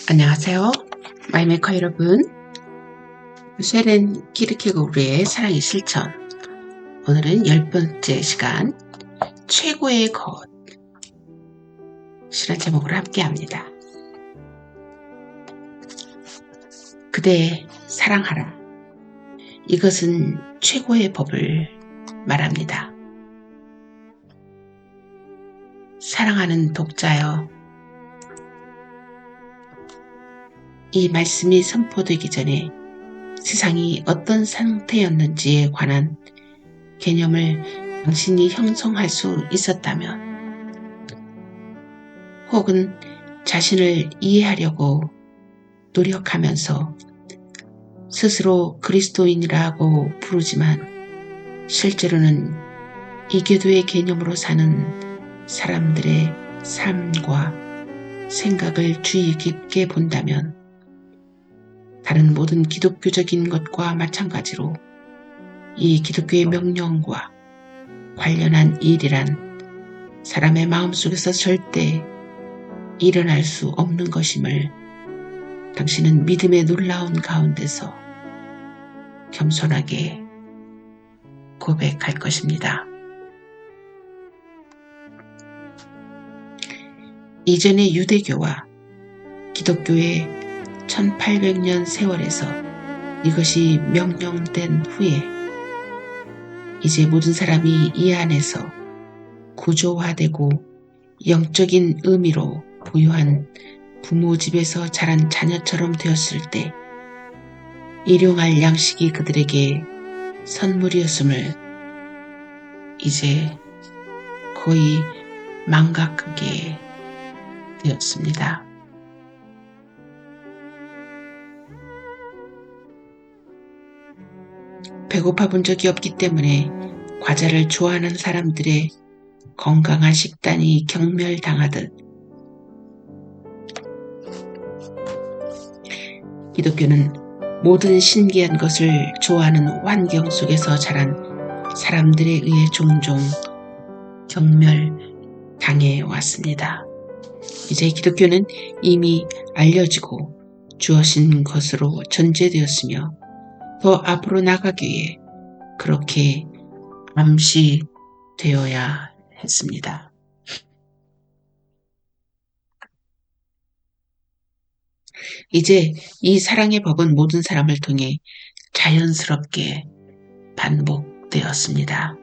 안녕하세요. 마이메이커 여러분. 쉐렌 키르케고르의 사랑의 실천. 오늘은 10번째 시간 최고의 것이라는 제목으로 함께합니다. 그대 사랑하라. 이것은 최고의 법을 말합니다. 사랑하는 독자여, 이 말씀이 선포되기 전에 세상이 어떤 상태였는지에 관한 개념을 당신이 형성할 수 있었다면, 혹은 자신을 이해하려고 노력하면서 스스로 그리스도인이라고 부르지만 실제로는 이교도의 개념으로 사는 사람들의 삶과 생각을 주의 깊게 본다면 다른 모든 기독교적인 것과 마찬가지로 이 기독교의 명령과 관련한 일이란 사람의 마음속에서 절대 일어날 수 없는 것임을 당신은 믿음의 놀라운 가운데서 겸손하게 고백할 것입니다. 이전의 유대교와 기독교의 1800년 세월에서 이것이 명령된 후에 이제 모든 사람이 이 안에서 구조화되고 영적인 의미로 부유한 부모 집에서 자란 자녀처럼 되었을 때 일용할 양식이 그들에게 선물이었음을 이제 거의 망각하게 되었습니다. 배고파 본 적이 없기 때문에 과자를 좋아하는 사람들의 건강한 식단이 경멸당하듯 기독교는 모든 신기한 것을 좋아하는 환경 속에서 자란 사람들에 의해 종종 경멸당해 왔습니다. 이제 기독교는 이미 알려지고 주어진 것으로 전제되었으며 더 앞으로 나가기 위해 그렇게 암시되어야 했습니다. 이제 이 사랑의 법은 모든 사람을 통해 자연스럽게 반복되었습니다.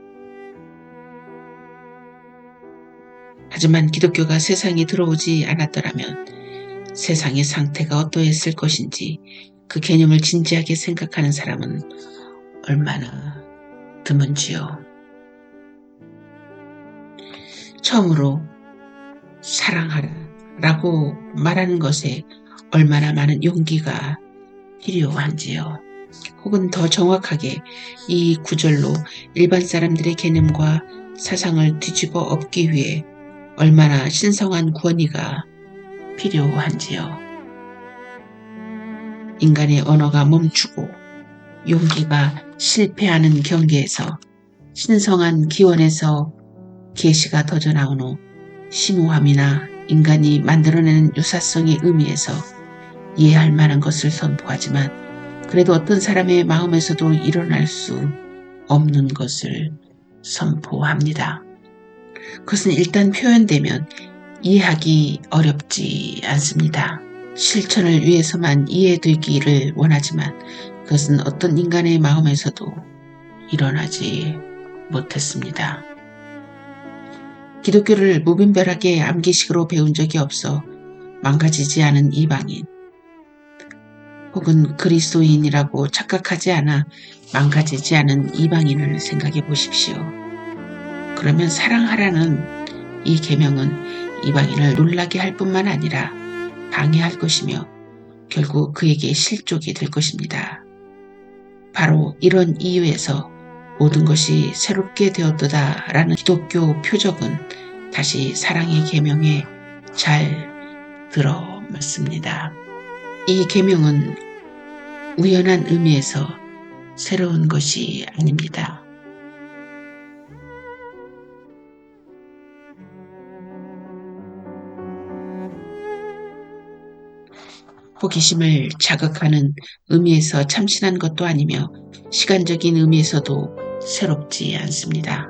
하지만 기독교가 세상에 들어오지 않았더라면 세상의 상태가 어떠했을 것인지 그 개념을 진지하게 생각하는 사람은 얼마나 드문지요. 처음으로 사랑하라 라고 말하는 것에 얼마나 많은 용기가 필요한지요. 혹은 더 정확하게 이 구절로 일반 사람들의 개념과 사상을 뒤집어 엎기 위해 얼마나 신성한 권위가 필요한지요. 인간의 언어가 멈추고 용기가 실패하는 경계에서 신성한 기원에서 계시가 터져나온 후 심오함이나 인간이 만들어내는 유사성의 의미에서 이해할 만한 것을 선포하지만 그래도 어떤 사람의 마음에서도 일어날 수 없는 것을 선포합니다. 그것은 일단 표현되면 이해하기 어렵지 않습니다. 실천을 위해서만 이해되기를 원하지만 그것은 어떤 인간의 마음에서도 일어나지 못했습니다. 기독교를 무분별하게 암기식으로 배운 적이 없어 망가지지 않은 이방인, 혹은 그리스도인이라고 착각하지 않아 망가지지 않은 이방인을 생각해 보십시오. 그러면 사랑하라는 이 계명은 이방인을 놀라게 할 뿐만 아니라 방해할 것이며 결국 그에게 실족이 될 것입니다. 바로 이런 이유에서 모든 것이 새롭게 되었도다라는 기독교 표적은 다시 사랑의 계명에 잘 들어맞습니다. 이 계명은 우연한 의미에서 새로운 것이 아닙니다. 호기심을 자극하는 의미에서 참신한 것도 아니며 시간적인 의미에서도 새롭지 않습니다.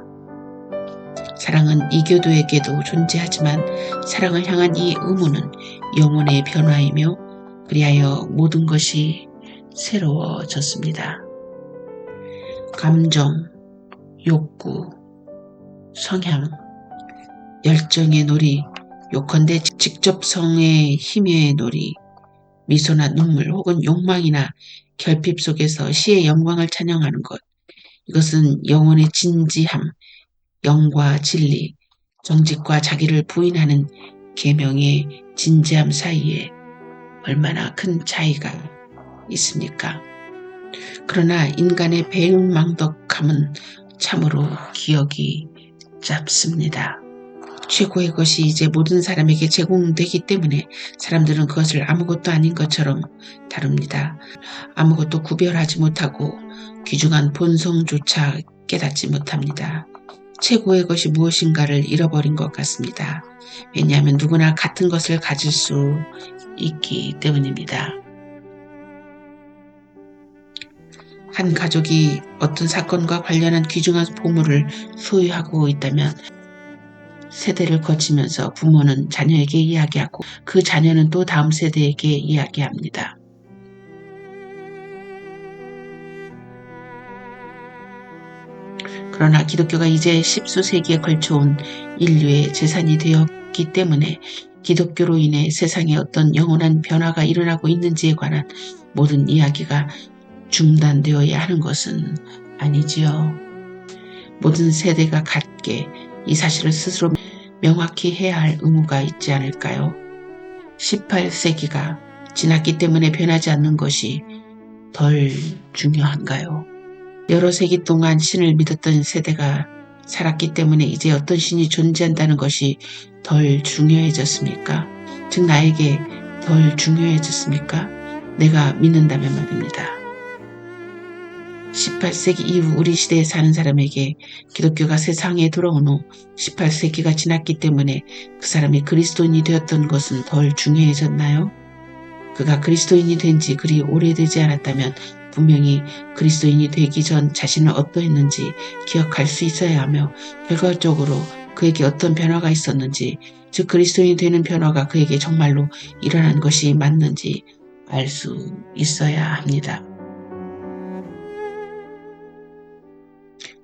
사랑은 이교도에게도 존재하지만 사랑을 향한 이 의무는 영혼의 변화이며 그리하여 모든 것이 새로워졌습니다. 감정, 욕구, 성향, 열정의 놀이, 요컨대 직접성의 힘의 놀이, 미소나 눈물 혹은 욕망이나 결핍 속에서 시의 영광을 찬양하는 것, 이것은 영혼의 진지함, 영과 진리, 정직과 자기를 부인하는 계명의 진지함 사이에 얼마나 큰 차이가 있습니까? 그러나 인간의 배은망덕함은 참으로 기억이 짧습니다. 최고의 것이 이제 모든 사람에게 제공되기 때문에 사람들은 그것을 아무것도 아닌 것처럼 다룹니다. 아무것도 구별하지 못하고 귀중한 본성조차 깨닫지 못합니다. 최고의 것이 무엇인가를 잃어버린 것 같습니다. 왜냐하면 누구나 같은 것을 가질 수 있기 때문입니다. 한 가족이 어떤 사건과 관련한 귀중한 보물을 소유하고 있다면 세대를 거치면서 부모는 자녀에게 이야기하고 그 자녀는 또 다음 세대에게 이야기합니다. 그러나 기독교가 이제 십수세기에 걸쳐온 인류의 재산이 되었기 때문에 기독교로 인해 세상에 어떤 영원한 변화가 일어나고 있는지에 관한 모든 이야기가 중단되어야 하는 것은 아니지요. 모든 세대가 같게 이 사실을 스스로 명확히 해야 할 의무가 있지 않을까요? 18세기가 지났기 때문에 변하지 않는 것이 덜 중요한가요? 여러 세기 동안 신을 믿었던 세대가 살았기 때문에 이제 어떤 신이 존재한다는 것이 덜 중요해졌습니까? 즉 나에게 덜 중요해졌습니까? 내가 믿는다면 말입니다. 18세기 이후 우리 시대에 사는 사람에게 기독교가 세상에 들어온 후 18세기가 지났기 때문에 그 사람이 그리스도인이 되었던 것은 덜 중요해졌나요? 그가 그리스도인이 된 지 그리 오래되지 않았다면 분명히 그리스도인이 되기 전 자신은 어떠했는지 기억할 수 있어야 하며 결과적으로 그에게 어떤 변화가 있었는지, 즉 그리스도인이 되는 변화가 그에게 정말로 일어난 것이 맞는지 알 수 있어야 합니다.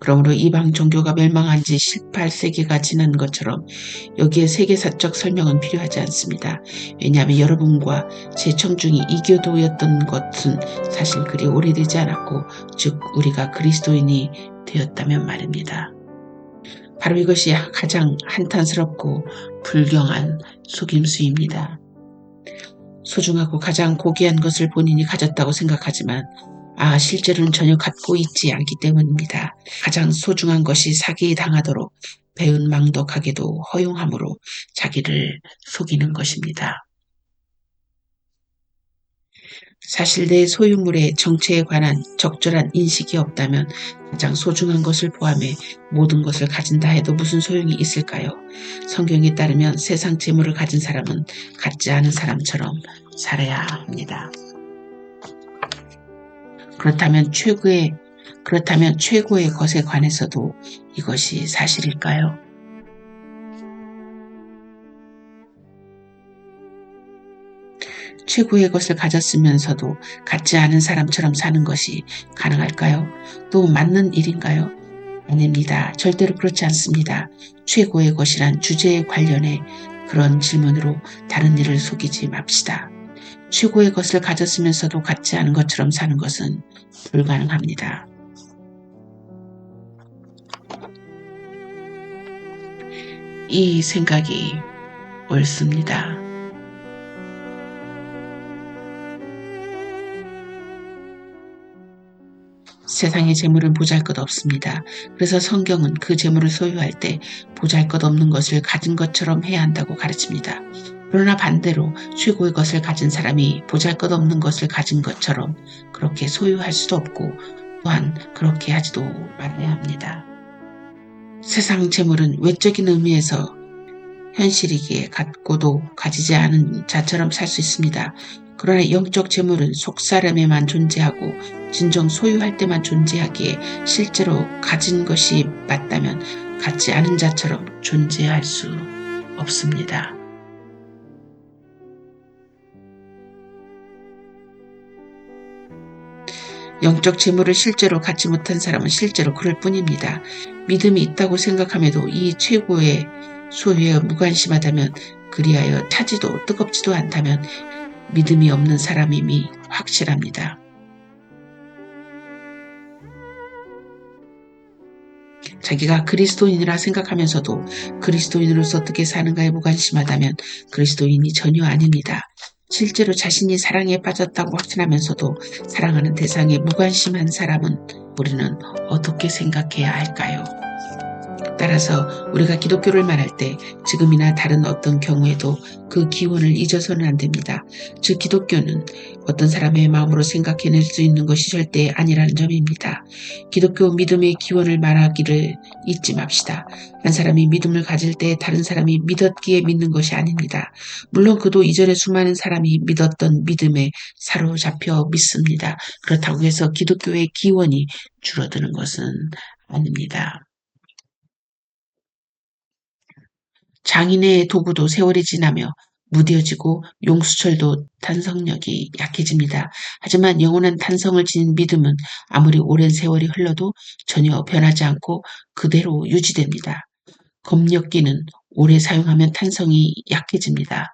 그러므로 이방 종교가 멸망한 지 18세기가 지난 것처럼 여기에 세계사적 설명은 필요하지 않습니다. 왜냐하면 여러분과 제 청중이 이교도였던 것은 사실 그리 오래되지 않았고, 즉 우리가 그리스도인이 되었다면 말입니다. 바로 이것이 가장 한탄스럽고 불경한 속임수입니다. 소중하고 가장 고귀한 것을 본인이 가졌다고 생각하지만 실제로는 전혀 갖고 있지 않기 때문입니다. 가장 소중한 것이 사기에 당하도록 배은망덕하게도 허용함으로 자기를 속이는 것입니다. 사실 내 소유물의 정체에 관한 적절한 인식이 없다면 가장 소중한 것을 포함해 모든 것을 가진다 해도 무슨 소용이 있을까요? 성경에 따르면 세상 재물을 가진 사람은 갖지 않은 사람처럼 살아야 합니다. 그렇다면 최고의 것에 관해서도 이것이 사실일까요? 최고의 것을 가졌으면서도 갖지 않은 사람처럼 사는 것이 가능할까요? 또 맞는 일인가요? 아닙니다. 절대로 그렇지 않습니다. 최고의 것이란 주제에 관련해 그런 질문으로 다른 일을 속이지 맙시다. 최고의 것을 가졌으면서도 갖지 않은 것처럼 사는 것은 불가능합니다. 이 생각이 옳습니다. 세상의 재물은 보잘것없습니다. 그래서 성경은 그 재물을 소유할 때 보잘것없는 것을 가진 것처럼 해야 한다고 가르칩니다. 그러나 반대로 최고의 것을 가진 사람이 보잘것없는 것을 가진 것처럼 그렇게 소유할 수도 없고 또한 그렇게 하지도 말아야 합니다. 세상 재물은 외적인 의미에서 현실이기에 갖고도 가지지 않은 자처럼 살 수 있습니다. 그러나 영적 재물은 속사람에만 존재하고 진정 소유할 때만 존재하기에 실제로 가진 것이 맞다면 갖지 않은 자처럼 존재할 수 없습니다. 영적 재물을 실제로 갖지 못한 사람은 실제로 그럴 뿐입니다. 믿음이 있다고 생각함에도 이 최고의 소유에 무관심하다면, 그리하여 타지도 뜨겁지도 않다면 믿음이 없는 사람임이 확실합니다. 자기가 그리스도인이라 생각하면서도 그리스도인으로서 어떻게 사는가에 무관심하다면 그리스도인이 전혀 아닙니다. 실제로 자신이 사랑에 빠졌다고 확신하면서도 사랑하는 대상에 무관심한 사람은 우리는 어떻게 생각해야 할까요? 따라서 우리가 기독교를 말할 때 지금이나 다른 어떤 경우에도 그 기원을 잊어서는 안 됩니다. 즉 기독교는 어떤 사람의 마음으로 생각해낼 수 있는 것이 절대 아니라는 점입니다. 기독교 믿음의 기원을 말하기를 잊지 맙시다. 한 사람이 믿음을 가질 때 다른 사람이 믿었기에 믿는 것이 아닙니다. 물론 그도 이전에 수많은 사람이 믿었던 믿음에 사로잡혀 믿습니다. 그렇다고 해서 기독교의 기원이 줄어드는 것은 아닙니다. 장인의 도구도 세월이 지나며 무뎌지고 용수철도 탄성력이 약해집니다. 하지만 영원한 탄성을 지닌 믿음은 아무리 오랜 세월이 흘러도 전혀 변하지 않고 그대로 유지됩니다. 검력기는 오래 사용하면 탄성이 약해집니다.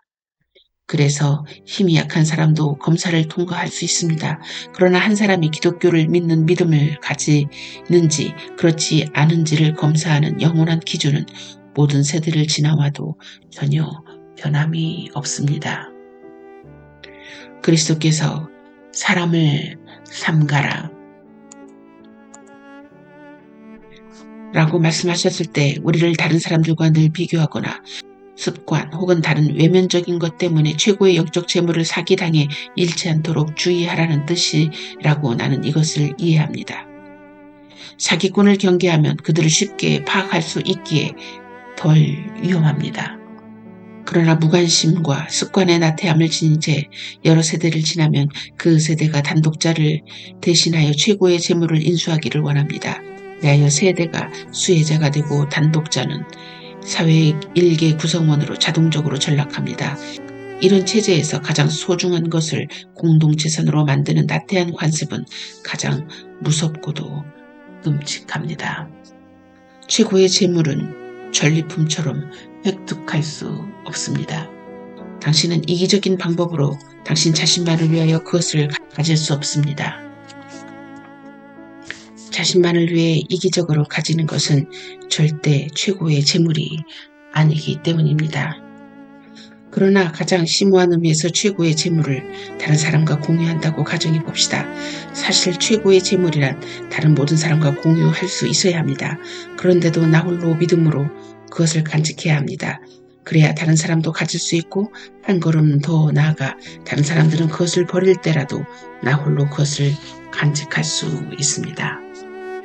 그래서 힘이 약한 사람도 검사를 통과할 수 있습니다. 그러나 한 사람이 기독교를 믿는 믿음을 가지는지 그렇지 않은지를 검사하는 영원한 기준은 모든 세대를 지나와도 전혀 변함이 없습니다. 그리스도께서 사람을 삼가라 라고 말씀하셨을 때 우리를 다른 사람들과 늘 비교하거나 습관 혹은 다른 외면적인 것 때문에 최고의 영적 재물을 사기당해 잃지 않도록 주의하라는 뜻이라고 나는 이것을 이해합니다. 사기꾼을 경계하면 그들을 쉽게 파악할 수 있기에 덜 위험합니다. 그러나 무관심과 습관의 나태함을 지닌 채 여러 세대를 지나면 그 세대가 단독자를 대신하여 최고의 재물을 인수하기를 원합니다. 그리하여 세대가 수혜자가 되고 단독자는 사회의 일개 구성원으로 자동적으로 전락합니다. 이런 체제에서 가장 소중한 것을 공동재산으로 만드는 나태한 관습은 가장 무섭고도 끔찍합니다. 최고의 재물은 전리품처럼 획득할 수 없습니다. 당신은 이기적인 방법으로 당신 자신만을 위하여 그것을 가질 수 없습니다. 자신만을 위해 이기적으로 가지는 것은 절대 최고의 재물이 아니기 때문입니다. 그러나 가장 심오한 의미에서 최고의 재물을 다른 사람과 공유한다고 가정해 봅시다. 사실 최고의 재물이란 다른 모든 사람과 공유할 수 있어야 합니다. 그런데도 나 홀로 믿음으로 그것을 간직해야 합니다. 그래야 다른 사람도 가질 수 있고 한 걸음 더 나아가 다른 사람들은 그것을 버릴 때라도 나 홀로 그것을 간직할 수 있습니다.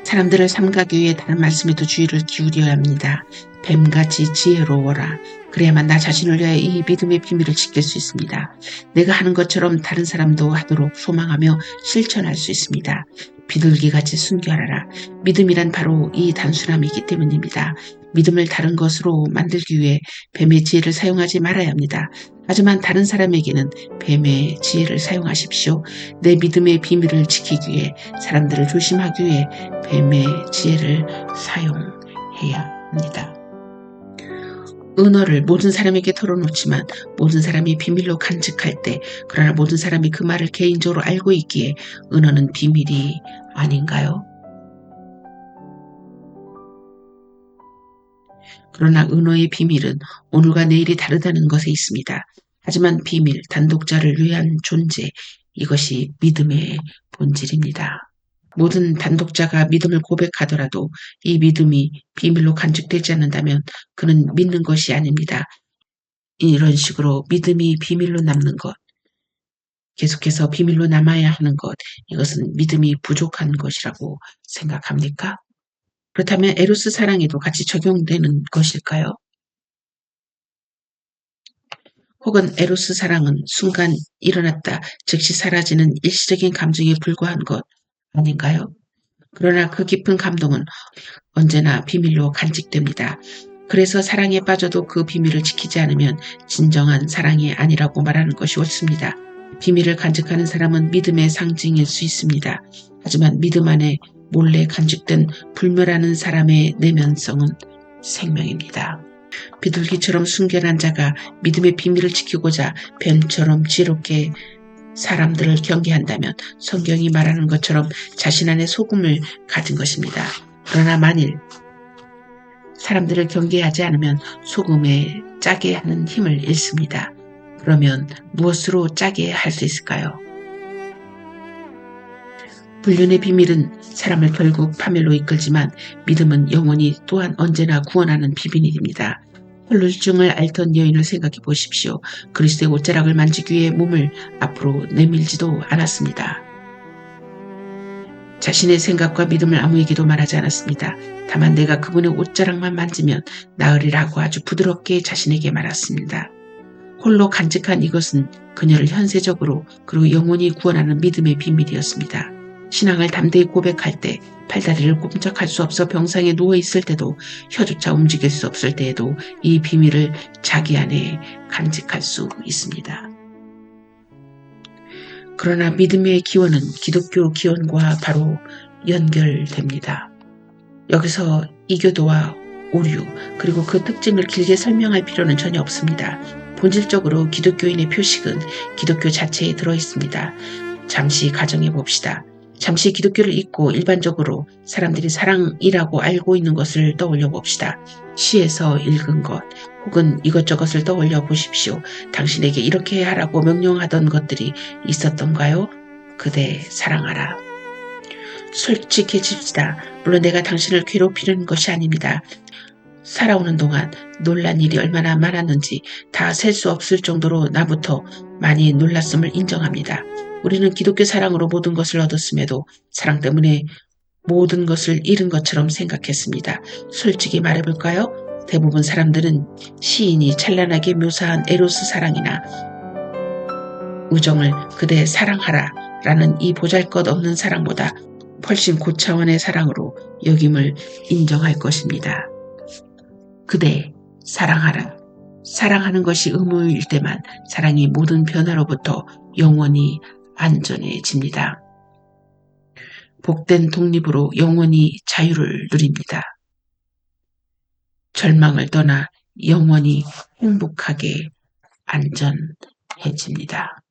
사람들을 삼가기 위해 다른 말씀에도 주의를 기울여야 합니다. 뱀같이 지혜로워라. 그래야만 나 자신을 위하여 이 믿음의 비밀을 지킬 수 있습니다. 내가 하는 것처럼 다른 사람도 하도록 소망하며 실천할 수 있습니다. 비둘기같이 순결하라. 믿음이란 바로 이 단순함이기 때문입니다. 믿음을 다른 것으로 만들기 위해 뱀의 지혜를 사용하지 말아야 합니다. 하지만 다른 사람에게는 뱀의 지혜를 사용하십시오. 내 믿음의 비밀을 지키기 위해 사람들을 조심하기 위해 뱀의 지혜를 사용해야 합니다. 은어를 모든 사람에게 털어놓지만 모든 사람이 비밀로 간직할 때, 그러나 모든 사람이 그 말을 개인적으로 알고 있기에 은어는 비밀이 아닌가요? 그러나 은어의 비밀은 오늘과 내일이 다르다는 것에 있습니다. 하지만 비밀, 단독자를 위한 존재, 이것이 믿음의 본질입니다. 모든 단독자가 믿음을 고백하더라도 이 믿음이 비밀로 간직되지 않는다면 그는 믿는 것이 아닙니다. 이런 식으로 믿음이 비밀로 남는 것, 계속해서 비밀로 남아야 하는 것, 이것은 믿음이 부족한 것이라고 생각합니까? 그렇다면 에로스 사랑에도 같이 적용되는 것일까요? 혹은 에로스 사랑은 순간 일어났다 즉시 사라지는 일시적인 감정에 불과한 것 아닌가요? 그러나 그 깊은 감동은 언제나 비밀로 간직됩니다. 그래서 사랑에 빠져도 그 비밀을 지키지 않으면 진정한 사랑이 아니라고 말하는 것이 옳습니다. 비밀을 간직하는 사람은 믿음의 상징일 수 있습니다. 하지만 믿음 안에 몰래 간직된 불멸하는 사람의 내면성은 생명입니다. 비둘기처럼 순결한 자가 믿음의 비밀을 지키고자 뱀처럼 지혜롭게 사람들을 경계한다면 성경이 말하는 것처럼 자신 안에 소금을 가진 것입니다. 그러나 만일 사람들을 경계하지 않으면 소금에 짜게 하는 힘을 잃습니다. 그러면 무엇으로 짜게 할 수 있을까요? 불륜의 비밀은 사람을 결국 파멸로 이끌지만 믿음은 영원히 또한 언제나 구원하는 비밀입니다. 홀루증을 앓던 여인을 생각해 보십시오. 그리스도의 옷자락을 만지기 위해 몸을 앞으로 내밀지도 않았습니다. 자신의 생각과 믿음을 아무에게도 말하지 않았습니다. 다만 내가 그분의 옷자락만 만지면 나으리라고 아주 부드럽게 자신에게 말했습니다. 홀로 간직한 이것은 그녀를 현세적으로 그리고 영원히 구원하는 믿음의 비밀이었습니다. 신앙을 담대히 고백할 때, 팔다리를 꼼짝할 수 없어 병상에 누워있을 때도, 혀조차 움직일 수 없을 때에도 이 비밀을 자기 안에 간직할 수 있습니다. 그러나 믿음의 기원은 기독교 기원과 바로 연결됩니다. 여기서 이교도와 오류, 그리고 그 특징을 길게 설명할 필요는 전혀 없습니다. 본질적으로 기독교인의 표식은 기독교 자체에 들어있습니다. 잠시 가정해 봅시다. 잠시 기독교를 잊고 일반적으로 사람들이 사랑이라고 알고 있는 것을 떠올려 봅시다. 시에서 읽은 것 혹은 이것저것을 떠올려 보십시오. 당신에게 이렇게 하라고 명령하던 것들이 있었던가요? 그대 사랑하라. 솔직해집시다. 물론 내가 당신을 괴롭히려는 것이 아닙니다. 살아오는 동안 놀란 일이 얼마나 많았는지 다 셀 수 없을 정도로 나부터 많이 놀랐음을 인정합니다. 우리는 기독교 사랑으로 모든 것을 얻었음에도 사랑 때문에 모든 것을 잃은 것처럼 생각했습니다. 솔직히 말해볼까요? 대부분 사람들은 시인이 찬란하게 묘사한 에로스 사랑이나 우정을 그대 사랑하라 라는 이 보잘것없는 사랑보다 훨씬 고차원의 사랑으로 여김을 인정할 것입니다. 그대 사랑하라. 사랑하는 것이 의무일 때만 사랑이 모든 변화로부터 영원히 안전해집니다. 복된 독립으로 영원히 자유를 누립니다. 절망을 떠나 영원히 행복하게 안전해집니다.